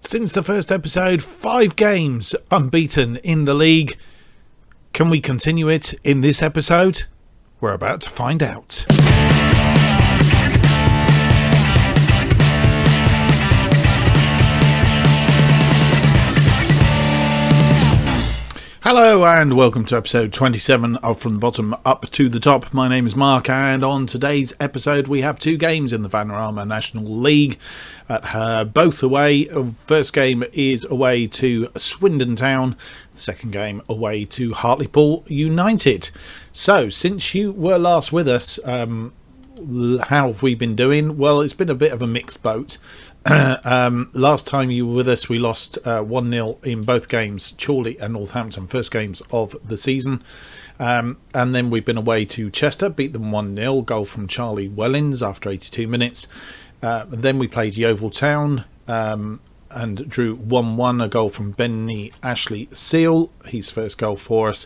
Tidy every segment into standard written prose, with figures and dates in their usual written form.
Since the first episode, 5 games unbeaten in the league. Can we continue it in this episode? We're about to find out. Hello and welcome to episode 27 of From the Bottom Up to the Top. My name is Mark, and on today's episode we have 2 games in the Vanarama National League at both away. First game is away to Swindon Town, second game away to Hartlepool United. So since you were last with us, how have we been doing? Well, it's been a bit of a mixed boat. Last time you were with us, we lost 1-0 in both games, Chorley and Northampton, first games of the season. And then we've been away to Chester, beat them 1-0, goal from Charlie Wellins after 82 minutes. Then we played Yeovil Town and drew 1-1, a goal from Benny Ashley Seal, his first goal for us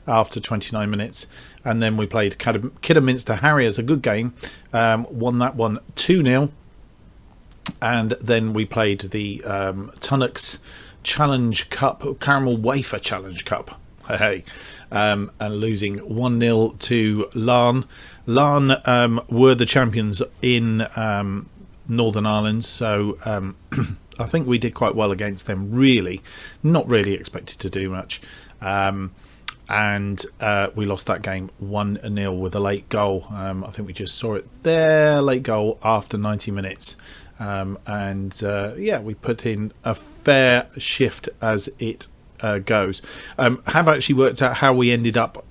after 29 minutes. And then we played Kidderminster Harriers, a good game, won that one 2-0. And then we played the Tunnocks Challenge Cup, Caramel Wafer Challenge Cup, and losing 1-0 to Larne. Larne were the champions in Northern Ireland, so I think we did quite well against them, really. Not really expected to do much. And we lost that game 1-0 with a late goal. I think we just saw it there, late goal after 90 minutes. We put in a fair shift as it goes. Have actually worked out how we ended up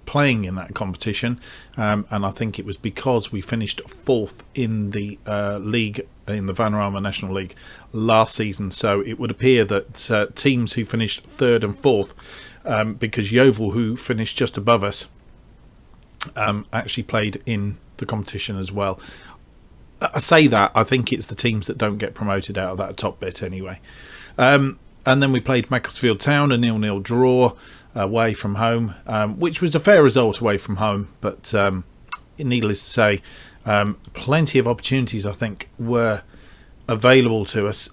playing in that competition, and I think it was because we finished 4th in the league, in the Vanarama National League last season. So it would appear that teams who finished 3rd and 4th, because Yeovil, who finished just above us, actually played in the competition as well. I say that, I think it's the teams that don't get promoted out of that top bit anyway. And then we played Macclesfield Town, a 0-0 draw away from home, which was a fair result away from home, but needless to say, plenty of opportunities I think were available to us.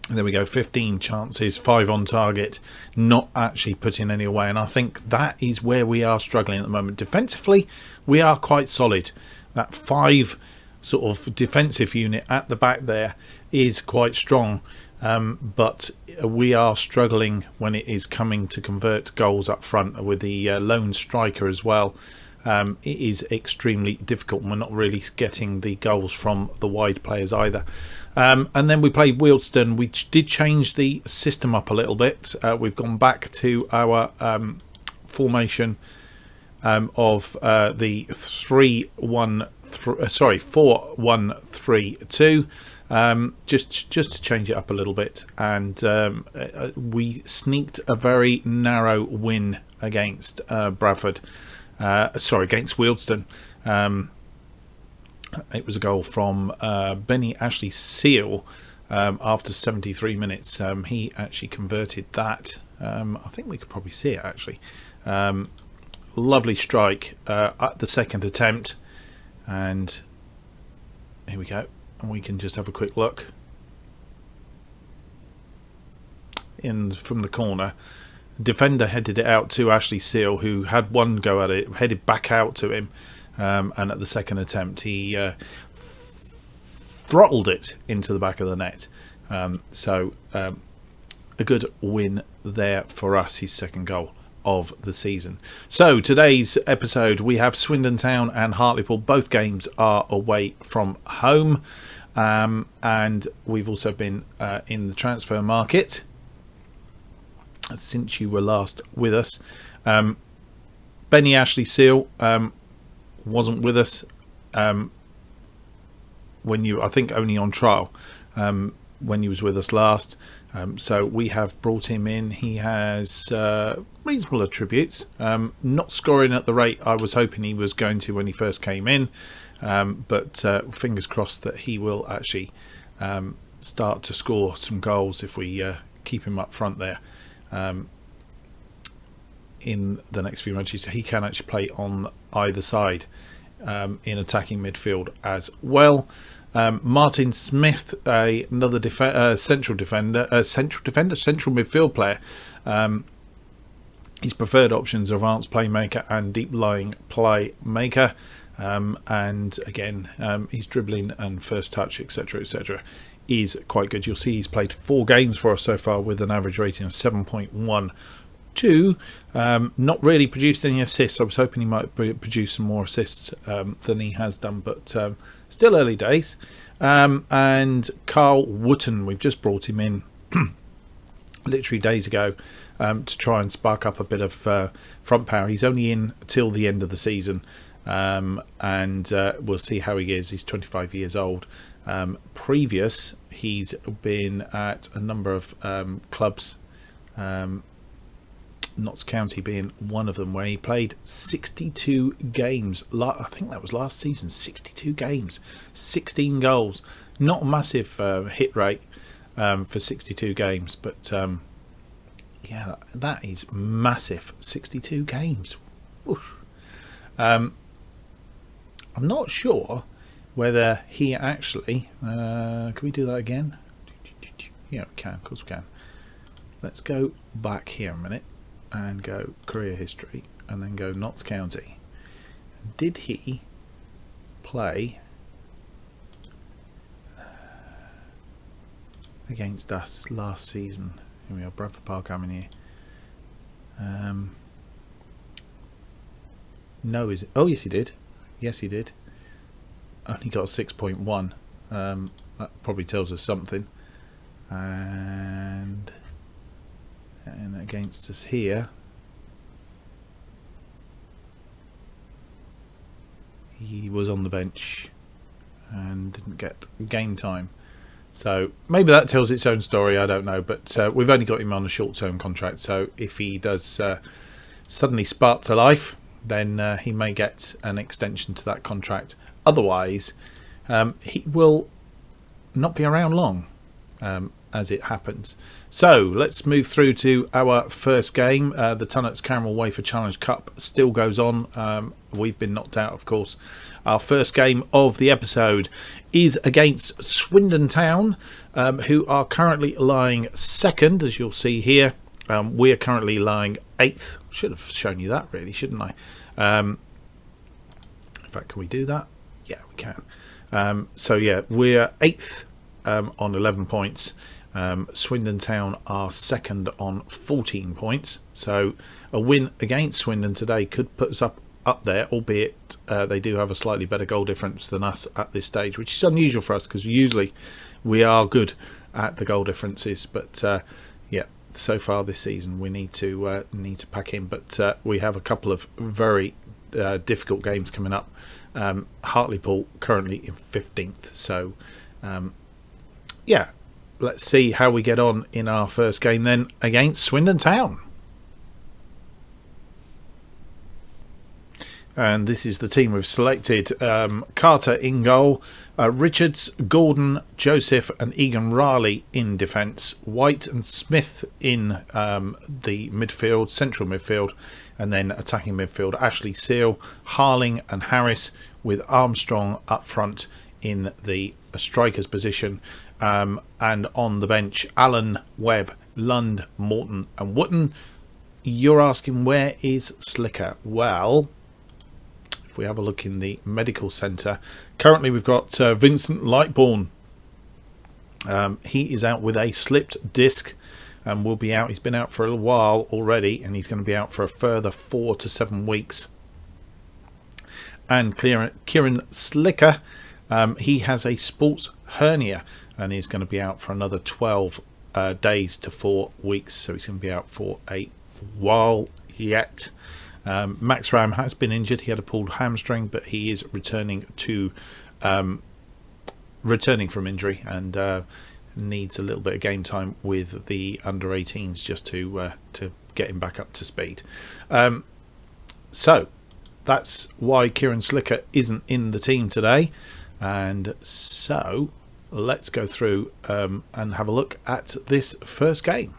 There we go, 15 chances, 5 on target, not actually putting any away, and I think that is where we are struggling at the moment. Defensively, we are quite solid. That 5 sort of defensive unit at the back there is quite strong, but we are struggling when it is coming to convert goals up front with the lone striker as well. It is extremely difficult, and we're not really getting the goals from the wide players either. And then we played Wealdstone. We did change the system up a little bit. We've gone back to our formation of the 4-1-3-2, just to change it up a little bit, and we sneaked a very narrow win against against Wealdstone. It was a goal from Benny Ashley Seal after 73 minutes. He actually converted that. I think we could probably see it actually. Lovely strike at the second attempt, and here we go, and we can just have a quick look in from the corner. Defender headed it out to Ashley Seal, who had one go at it, headed back out to him, and at the second attempt he throttled it into the back of the net. So a good win there for us, his second goal of the season. So today's episode we have Swindon Town and Hartlepool. Both games are away from home, and we've also been in the transfer market since you were last with us. Benny Ashley Seal wasn't with us when you, I think only on trial, when he was with us last. So we have brought him in. He has reasonable attributes, not scoring at the rate I was hoping he was going to when he first came in, but fingers crossed that he will actually start to score some goals if we keep him up front there in the next few matches. So he can actually play on either side in attacking midfield as well. Martin Smith, another central midfield player. His preferred options are advanced playmaker and deep lying playmaker. And again, his dribbling and first touch, etc., etc., is quite good. You'll see he's played 4 games for us so far with an average rating of 7.12. Not really produced any assists. I was hoping he might produce some more assists than he has done, but still early days. And Carl Wooten, we've just brought him in literally days ago to try and spark up a bit of front power. He's only in till the end of the season. And we'll see how he is. He's 25 years old. Previous, he's been at a number of clubs, Notts County being one of them, where he played 62 games. I think that was last season. 62 games, 16 goals. Not a massive hit rate for 62 games, but yeah, that is massive. 62 games. Oof. I'm not sure whether he actually... can we do that again? Yeah, we can. Of course we can. Let's go back here a minute and go career history and then go Notts County. Did he play against us last season? Here we are, Bradford Park Avenue. No, is it? Oh, yes, he did. Yes, he did. Only got a 6.1. That probably tells us something. And against us here, he was on the bench and didn't get game time. So maybe that tells its own story. I don't know. But we've only got him on a short-term contract. So if he does suddenly spark to life, then he may get an extension to that contract. Otherwise, he will not be around long, as it happens. So let's move through to our first game. The Tunnets Caramel Wafer Challenge Cup still goes on. We've been knocked out, of course. Our first game of the episode is against Swindon Town, who are currently lying second, as you'll see here. We're currently lying 8th. Should have shown you that, really, shouldn't I? In fact, can we do that? Yeah, we can. So yeah, we're 8th on 11 points. Swindon Town are second on 14 points. So a win against Swindon today could put us up there, albeit they do have a slightly better goal difference than us at this stage, which is unusual for us because usually we are good at the goal differences. But yeah, so far this season we need to pack in. But we have a couple of very difficult games coming up. Hartlepool currently in 15th. So yeah, let's see how we get on in our first game then against Swindon Town. And this is the team we've selected. Carter in goal, Richards, Gordon, Joseph and Egan Raleigh in defence, White and Smith in the midfield, central midfield, and then attacking midfield, Ashley Seal, Harling and Harris, with Armstrong up front in the striker's position. And on the bench, Allen, Webb, Lund, Morton and Wooten. You're asking, where is Slicker? Well, we have a look in the medical centre. Currently we've got Vincent Lightbourne. He is out with a slipped disc and will be out. He's been out for a while already and he's going to be out for a further 4 to 7 weeks. And Kieran Slicker, he has a sports hernia and he's going to be out for another 12 days to 4 weeks. So he's going to be out for a while yet. Max Ram has been injured. He had a pulled hamstring, but he is returning from injury and needs a little bit of game time with the under 18s just to get him back up to speed. So that's why Kieran Slicker isn't in the team today. And so let's go through and have a look at this first game.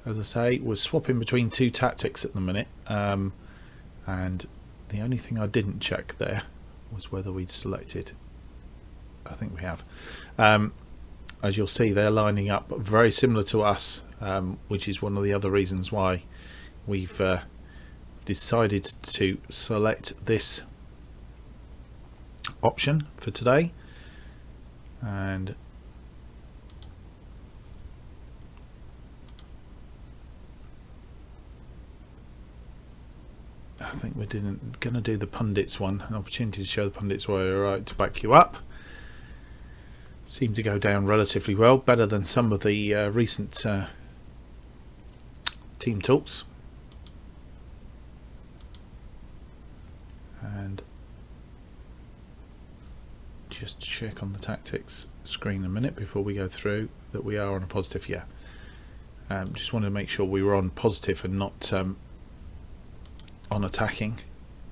As I say, we're swapping between two tactics at the minute, and The only thing I didn't check there was whether we'd selected. I think we have. As you'll see, they're lining up very similar to us, which is one of the other reasons why we've decided to select this option for today. And I think we're going to do the pundits one, an opportunity to show the pundits why you're right to back you up. Seemed to go down relatively well, better than some of the recent team talks. And just check on the tactics screen a minute before we go through that we are on a positive. Yeah, just wanted to make sure we were on positive and not on attacking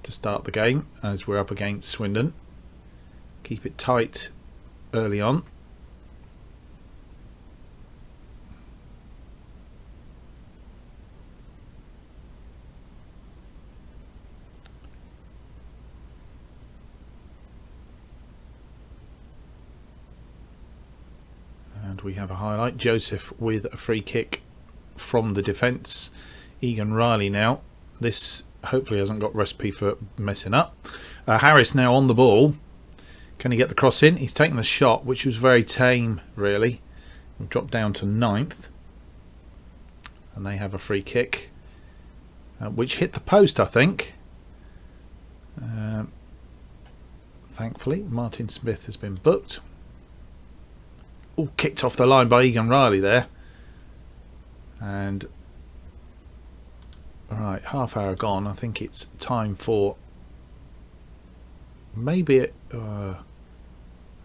to start the game, as we're up against Swindon. Keep it tight early on. And we have a highlight. Joseph with a free kick from the defence. Egan Riley now. This hopefully hasn't got recipe for messing up. Harris now on the ball. Can he get the cross in? He's taken the shot, which was very tame, really. We'll drop down to 9th. And they have a free kick, which hit the post, I think. Thankfully, Martin Smith has been booked. Oh, kicked off the line by Egan Riley there. And alright, half hour gone. I think it's time for maybe we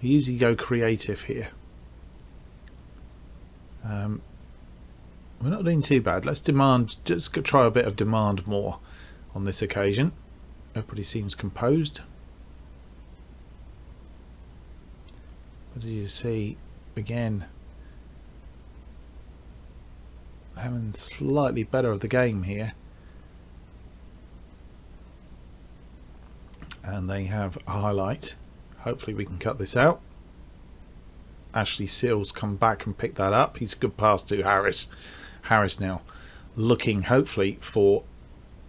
usually go creative here. We're not doing too bad. Let's demand, just try a bit of demand more on this occasion. Everybody seems composed. What do you see? Again, having slightly better of the game here. And they have a highlight. Hopefully we can cut this out. Ashley Seals come back and pick that up. He's a good pass to Harris. Harris now looking hopefully for...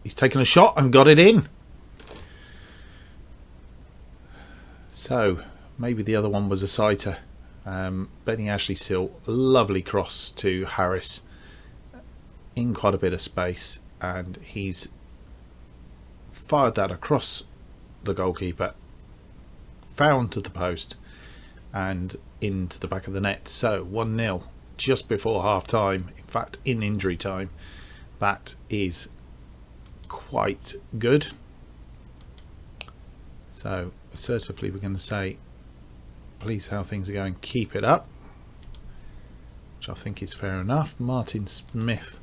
He's taken a shot and got it in. So maybe the other one was a sighter. Betting Ashley Seal, lovely cross to Harris in quite a bit of space, and he's fired that across the goalkeeper, found to the post and into the back of the net. So 1-0 just before half time, in fact in injury time. That is quite good. So assertively we're going to say, please, how things are going, keep it up, which I think is fair enough. Martin Smith,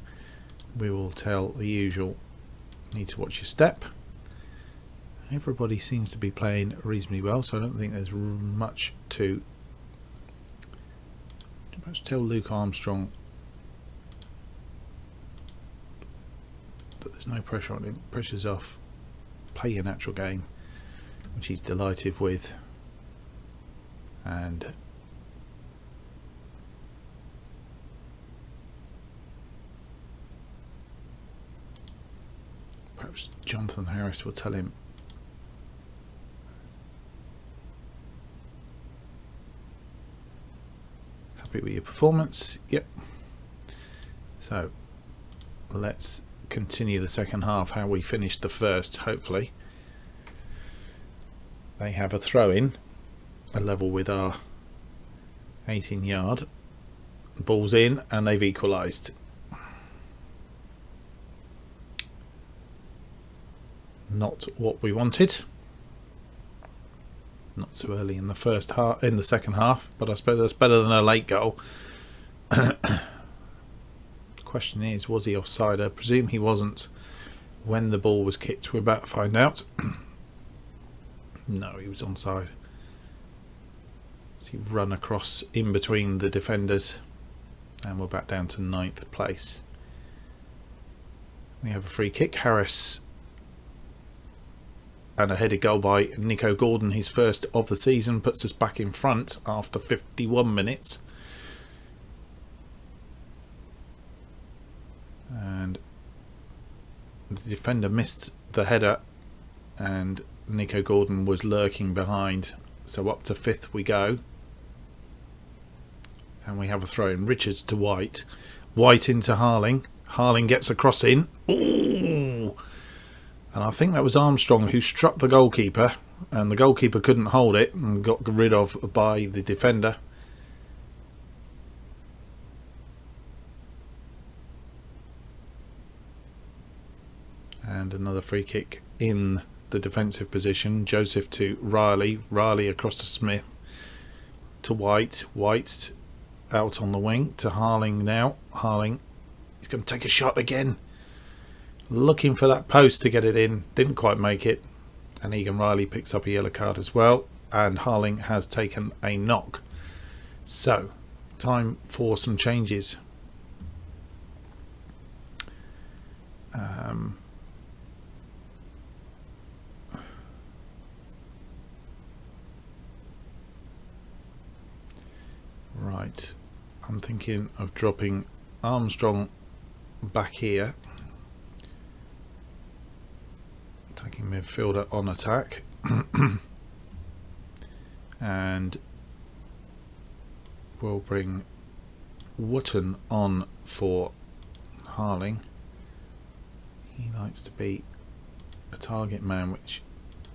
we will tell the usual, need to watch your step. Everybody seems to be playing reasonably well, so I don't think there's much to perhaps tell Luke Armstrong that there's no pressure on him. Pressure's off, play your natural game, which he's delighted with. And perhaps Jonathan Harris will tell him happy with your performance. Yep. So let's continue the second half, how we finished the first. Hopefully they have a throw in, a level with our 18-yard. Ball's in and they've equalised. Not what we wanted. Not too early in the first half, in the second half, but I suppose that's better than a late goal. The question is, was he offside? I presume he wasn't when the ball was kicked. We're about to find out. No, he was onside. So he run across in between the defenders, and we're back down to 9th place. We have a free kick. Harris and a headed goal by Nico Gordon, his first of the season, puts us back in front after 51 minutes. And the defender missed the header and Nico Gordon was lurking behind, so up to 5th we go. And we have a throw in. Richards to White. White into Harling. Harling gets a cross in. Ooh! And I think that was Armstrong who struck the goalkeeper, and the goalkeeper couldn't hold it and got rid of by the defender. And another free kick in the defensive position. Joseph to Riley. Riley across to Smith. To White. White out on the wing to Harling now. Harling, he's going to take a shot again. Looking for that post to get it in. Didn't quite make it. And Egan Riley picks up a yellow card as well. And Harling has taken a knock. So, time for some changes. Right. I'm thinking of dropping Armstrong back here. Taking midfielder on attack. And we'll bring Wootton on for Harling. He likes to be a target man, which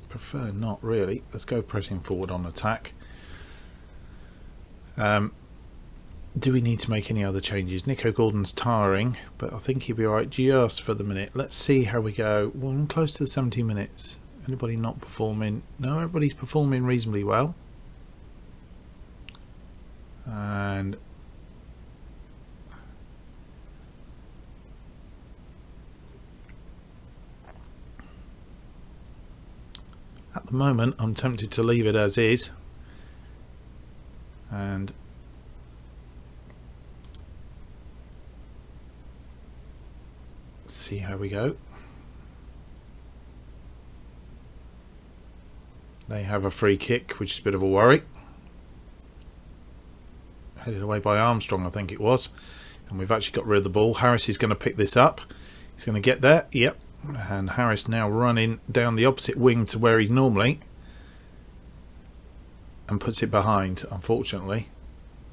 I prefer not really. Let's go pressing forward on attack. Do we need to make any other changes? Nico Gordon's tiring, but I think he'll be alright just for the minute. Let's see how we go. Well, I'm close to the 70 minutes. Anybody not performing? No, everybody's performing reasonably well. And at the moment, I'm tempted to leave it as is. And see how we go. They have a free kick, which is a bit of a worry. Headed away by Armstrong, I think it was. And we've actually got rid of the ball. Harris is going to pick this up. He's going to get there. Yep. And Harris now running down the opposite wing to where he's normally. And puts it behind, unfortunately.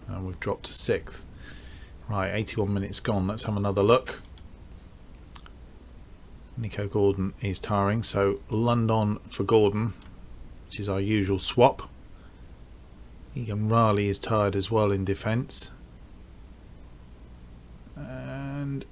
And we've dropped to 6th. Right, 81 minutes gone. Let's have another look. Nico Gordon is tiring, so London for Gordon, which is our usual swap. Egan Riley is tired as well in defence. And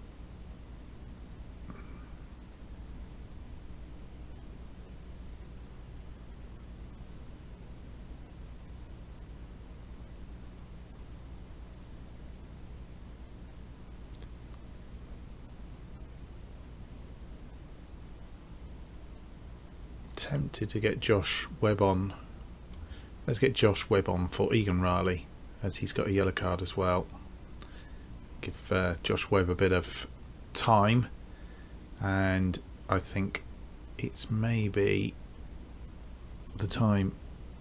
tempted to get Josh Webb on. Let's get Josh Webb on for Egan Riley, as he's got a yellow card as well. Give Josh Webb a bit of time, and I think it's maybe the time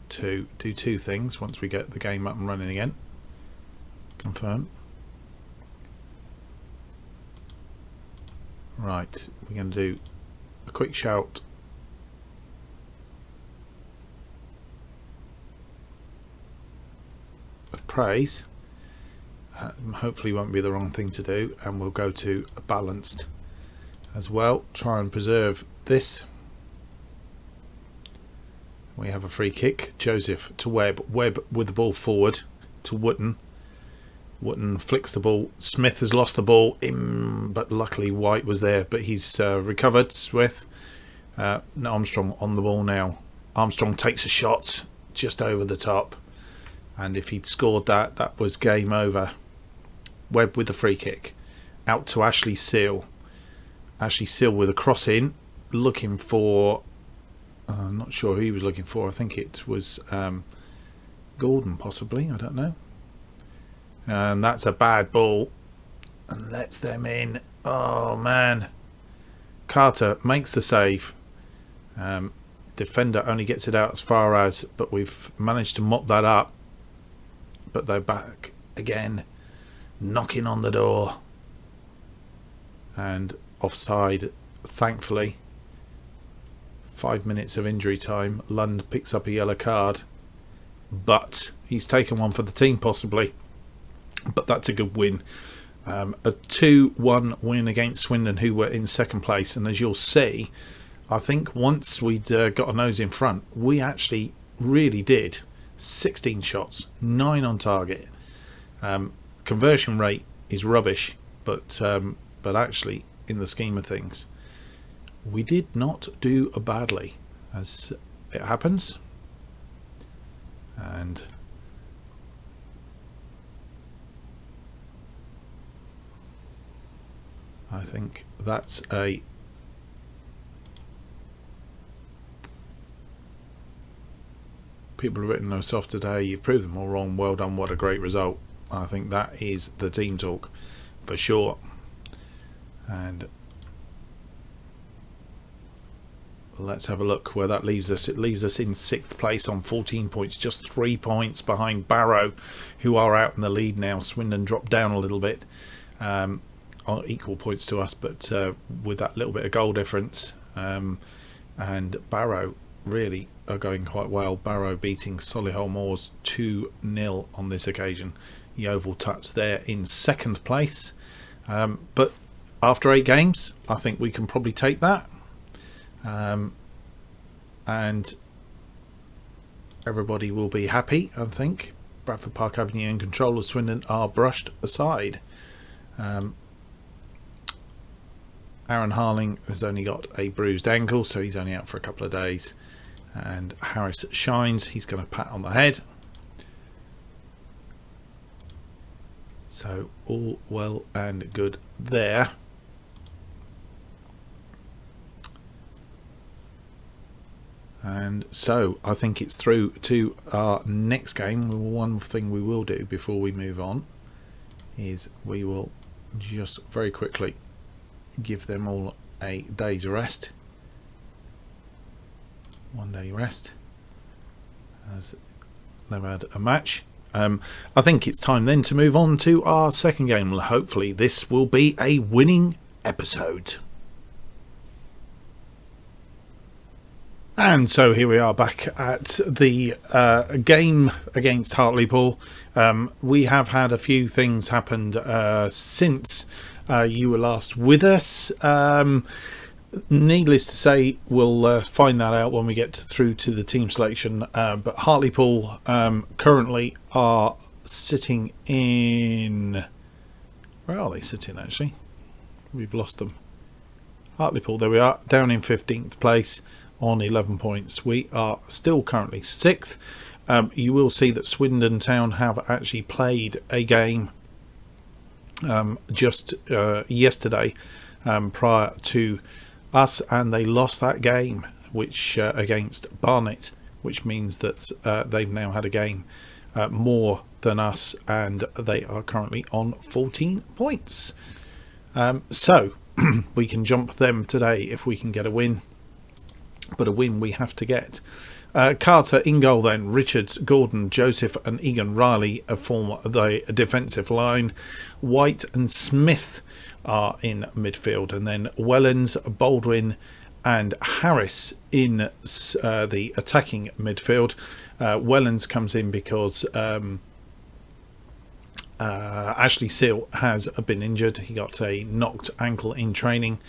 to do two things once we get the game up and running again. Confirm. Right, we're going to do a quick shout of praise. Hopefully won't be the wrong thing to do, and we'll go to a balanced as well. Try and preserve this. We have a free kick. Joseph to Webb. Webb with the ball forward to Wootton. Wootton flicks the ball. Smith has lost the ball in, but luckily White was there, but he's recovered. Smith. Armstrong on the ball now. Armstrong takes a shot just over the top, and if he'd scored that, that was game over. Webb with the free kick. Out to Ashley Seal. Ashley Seal with a cross in, looking for, I'm not sure who he was looking for. I think it was Gordon possibly, I don't know. And that's a bad ball and lets them in. Oh man. Carter makes the save. defender only gets it out as far as, but we've managed to mop that up. But they're back again, knocking on the door. And offside, thankfully. 5 minutes of injury time. Lund picks up a yellow card. But he's taken one for the team, possibly. But that's a good win. A 2-1 win against Swindon, who were in second place. And as you'll see, I think once we'd got a nose in front, we actually really did. 16 shots, 9 on target. Conversion rate is rubbish, but actually, in the scheme of things, we did not do badly, as it happens. And I think that's a people have written us off today. You've proved them all wrong. Well done. What a great result. I think that is the team talk for sure. And let's have a look where that leaves us. It leaves us in 6th place on 14 points, just 3 points behind Barrow, who are out in the lead now. Swindon dropped down a little bit, on equal points to us, but with that little bit of goal difference. And Barrow really are going quite well. Barrow beating Solihull Moors 2-0 on this occasion. Yeovil touch there in 2nd place. But after 8 games, I think we can probably take that. And everybody will be happy, I think. Bradford Park Avenue in control of Swindon are brushed aside. Aaron Harling has only got a bruised ankle, so he's only out for a couple of days. And Harris shines. He's going to pat on the head. So all well and good there. And so I think it's through to our next game. One thing we will do before we move on is we will just very quickly give them all a day's rest. 1 day rest as they've had a match. I think it's time then to move on to our second game. Hopefully this will be a winning episode. And so here we are back at the game against Hartlepool. We have had a few things happened since you were last with us. Needless to say, we'll find that out when we get through to the team selection. But Hartlepool currently are sitting in... Where are they sitting, actually? We've lost them. Hartlepool, there we are, down in 15th place on 11 points. We are still currently 6th. You will see that Swindon Town have actually played a game just yesterday prior to us, and they lost that game, which against Barnet, which means that they've now had a game more than us, and they are currently on 14 points. So we can jump them today if we can get a win, but a win we have to get. Carter in goal then. Richards, Gordon, Joseph and Egan Riley form the defensive line. White and Smith are in midfield, and then Wellens, Baldwin and Harris in the attacking midfield. Wellens comes in because Ashley Seal has been injured. He got a knocked ankle in training.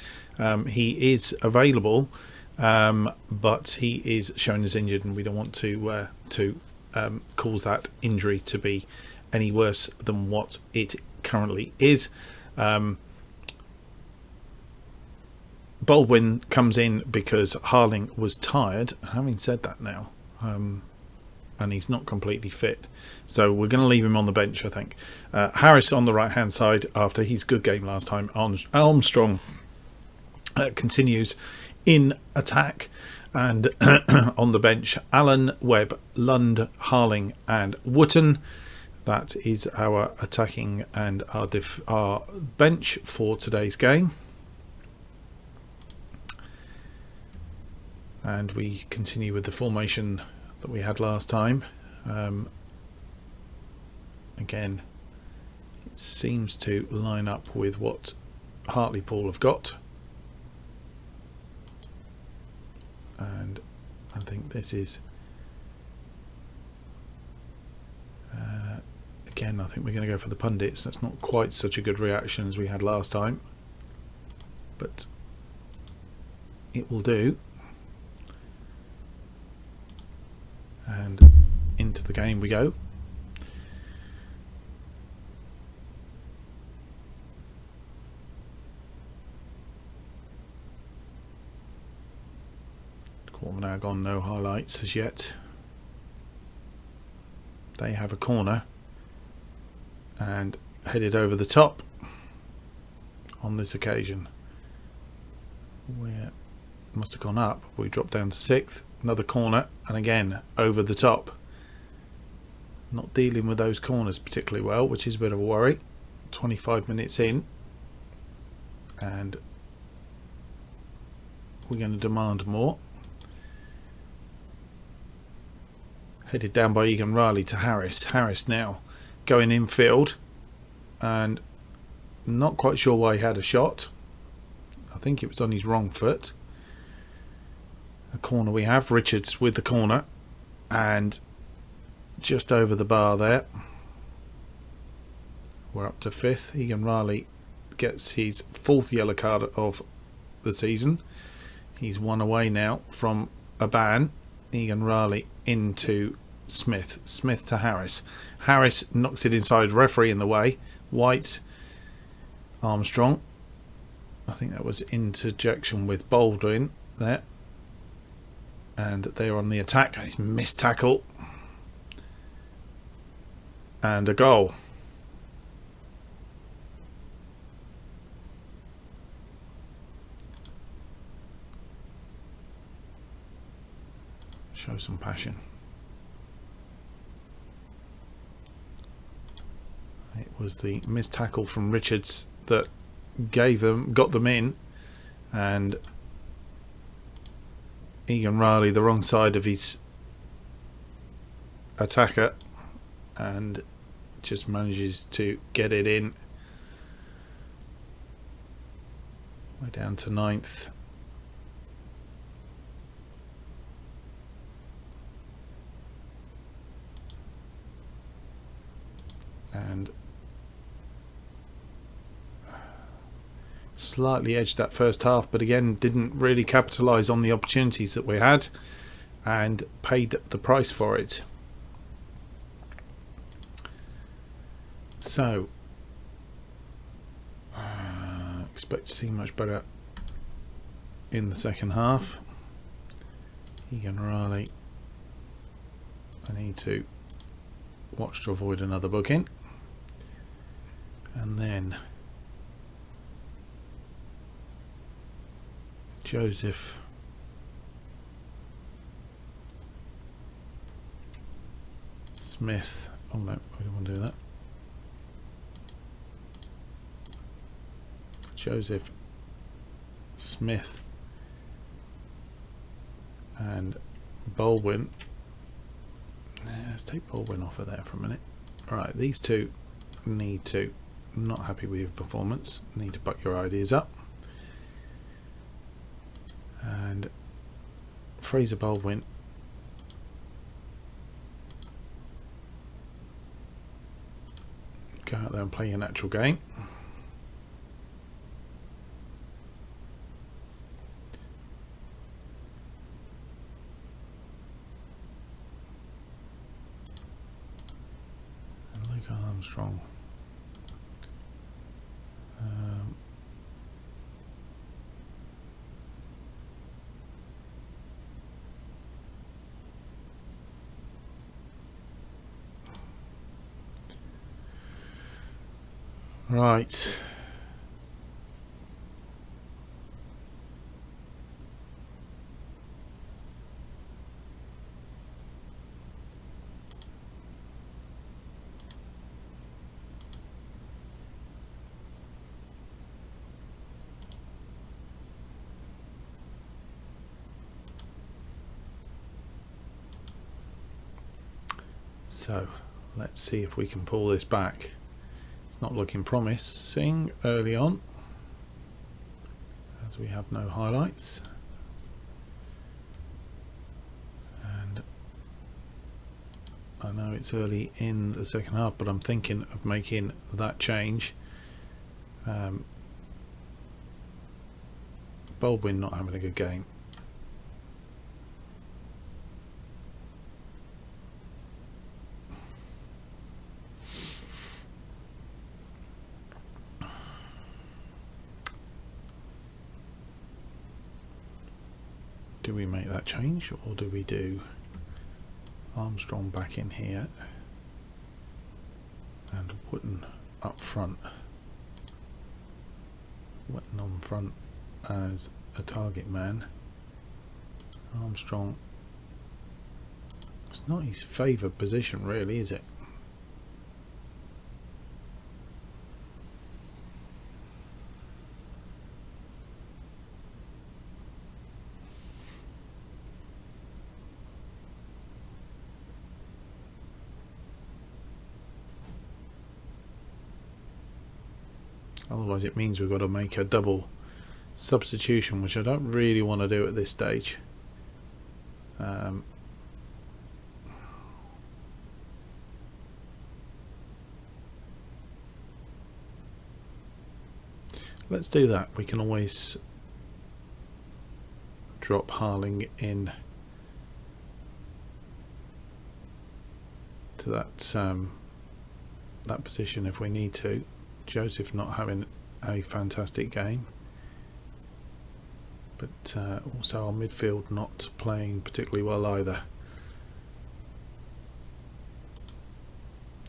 He is available, but he is shown as injured, and we don't want to cause that injury to be any worse than what it currently is. Baldwin comes in because Harling was tired. Having said that now, and he's not completely fit, so we're going to leave him on the bench, I think. Harris on the right hand side after his good game last time. Armstrong continues in attack, and on the bench Allen, Webb, Lund, Harling and Wootton. That is our attacking and our bench for today's game. and we continue with the formation that we had last time. Again, it seems to line up with what Hartlepool have got, and I think this is again, I think we're going to go for the pundits. That's not quite such a good reaction as we had last time, but it will do. And into the game we go. Quarter now gone, no highlights as yet. They have a corner and headed over the top on this occasion. Where must have gone up, we dropped down to 6th. Another corner, and again over the top. Not dealing with those corners particularly well, which is a bit of a worry. 25 minutes in, and we're going to demand more. Headed down by Egan Riley to Harris. Harris now going infield, and not quite sure why he had a shot. I think it was on his wrong foot. A corner we have, Richards with the corner, and just over the bar there. We're up to 5th. Egan Riley gets his 4th yellow card of the season. He's 1 away now from a ban. Egan Riley into Smith. Smith to Harris. Harris knocks it inside, referee in the way. White, Armstrong. I think that was interjection with Baldwin there. And they're on the attack. It's missed tackle. And a goal. Show some passion. It was the missed tackle from Richards that got them in, and Egan Riley the wrong side of his attacker, and just manages to get it in. We're down to 9th. And slightly edged that first half, but again didn't really capitalise on the opportunities that we had and paid the price for it. So expect to see much better in the second half. Egan Riley, I need to watch to avoid another booking. And then Joseph Smith. Oh no, we don't want to do that. Joseph Smith and Baldwin. Let's take Baldwin off of there for a minute. Alright, these two need to, not happy with your performance, need to buck your ideas up. And Fraser Baldwin go out there and play your natural game. And Luke Armstrong. Right. So let's see if we can pull this back. It's not looking promising early on, as we have no highlights. And I know it's early in the second half, but I'm thinking of making that change. Baldwin not having a good game. Do we make that change, or do we do Armstrong back in here and Wootton up front? Wootton on front as a target man. Armstrong, it's not his favoured position really, is it? Otherwise it means we've got to make a double substitution, which I don't really want to do at this stage. Let's do that. We can always drop Harling in to that position if we need to. Joseph not having a fantastic game, but also our midfield not playing particularly well either.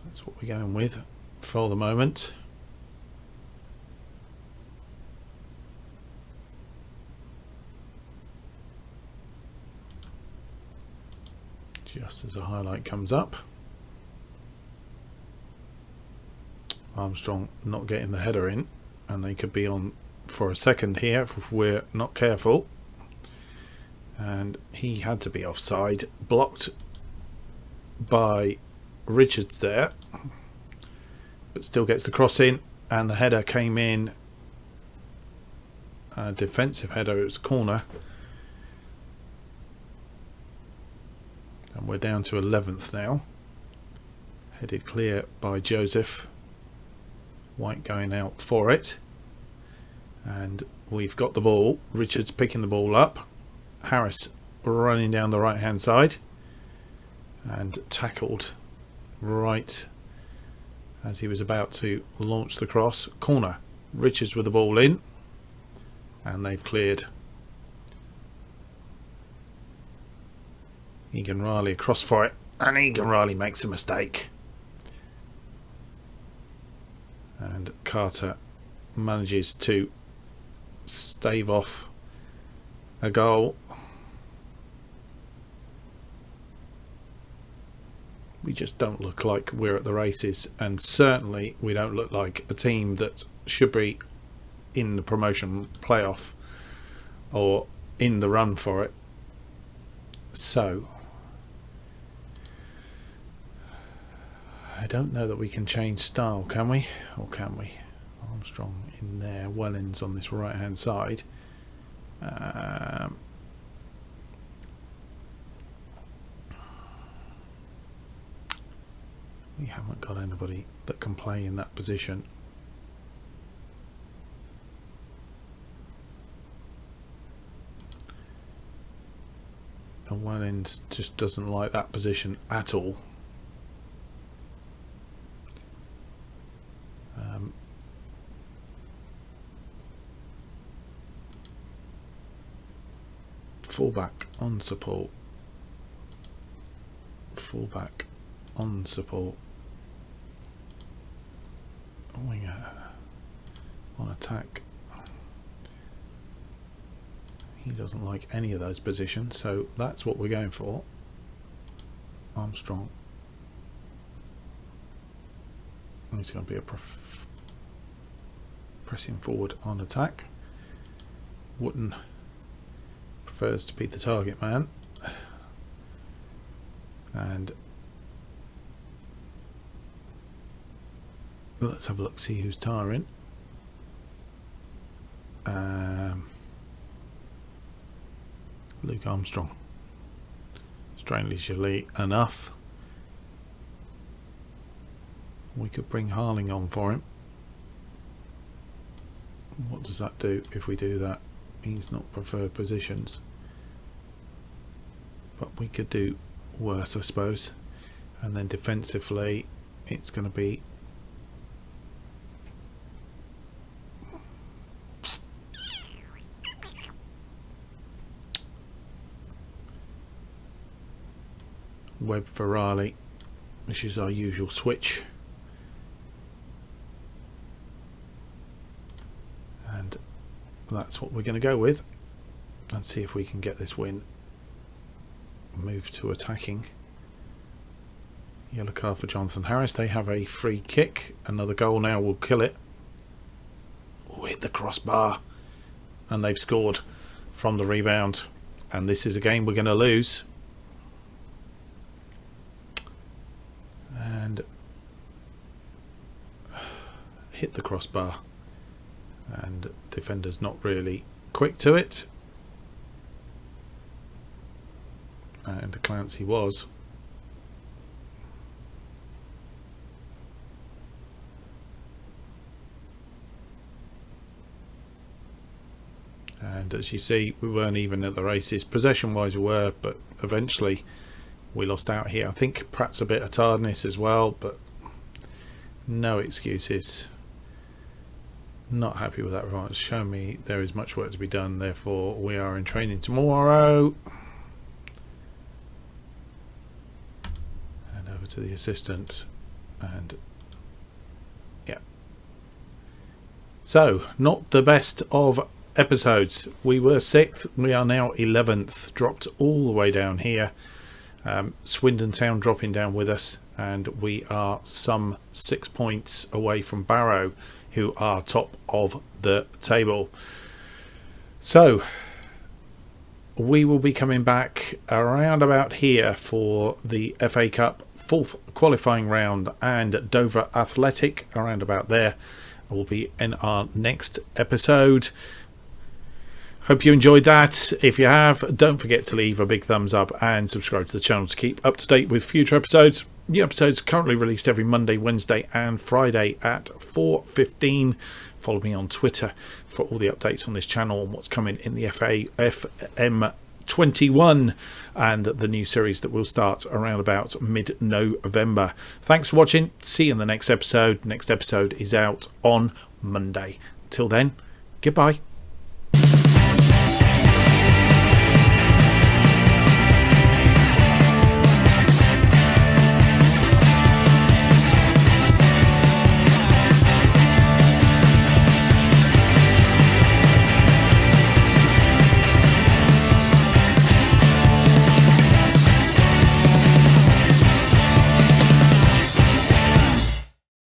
That's what we're going with for the moment. Just as a highlight comes up. Armstrong not getting the header in, and they could be on for a second here if we're not careful. And he had to be offside, blocked by Richards there, but still gets the cross in, and the header came in. A defensive header, it was corner, and we're down to 11th now. Headed clear by Joseph. White going out for it, and we've got the ball. Richards picking the ball up, Harris running down the right hand side and tackled right as he was about to launch the cross. Corner, Richards with the ball in, and they've cleared. Egan Riley across for it, and Egan Riley makes a mistake. And Carter manages to stave off a goal. We just don't look like we're at the races, and certainly we don't look like a team that should be in the promotion playoff or in the run for it. So I don't know that we can change style, can we? Or can we? Armstrong in there, Wellens on this right hand side. We haven't got anybody that can play in that position. And Wellens just doesn't like that position at all. Fullback on support. Fullback on support. Winger on attack. He doesn't like any of those positions, so that's what we're going for. Armstrong. He's going to be a pressing forward on attack. Wootton prefers to be the target man, and Let's have a look, see who's tiring. Luke Armstrong. Strangely enough, we could bring Harling on for him. What does that do if we do that? He's not preferred positions, but we could do worse, I suppose. And then defensively it's going to be Webb for Riley, which is our usual switch. And that's what we're going to go with. And see if we can get this win. Move to attacking. Yellow card for Johnson Harris. They have a free kick. Another goal now will kill it. Oh, hit the crossbar. And they've scored from the rebound. And this is a game we're going to lose. And hit the crossbar. And defender's not really quick to it. And Clancy was. And as you see, we weren't even at the races. Possession wise we were, but eventually we lost out here. I think perhaps a bit of tiredness as well, but no excuses. Not happy with that performance. Show me there is much work to be done, therefore we are in training tomorrow. And over to the assistant. And yeah. So, not the best of episodes. We were 6th, we are now 11th, dropped all the way down here. Swindon Town dropping down with us, and we are some 6 points away from Barrow, who are top of the table. So we will be coming back around about here for the FA Cup 4th qualifying round, and Dover Athletic around about there will be in our next episode. Hope you enjoyed that. If you have, don't forget to leave a big thumbs up and subscribe to the channel to keep up to date with future episodes. New episodes are currently released every Monday, Wednesday and Friday at 4:15. Follow me on Twitter for all the updates on this channel and what's coming in the FM21 and the new series that will start around about mid-November. Thanks for watching. See you in the next episode. Next episode is out on Monday. Till then, goodbye.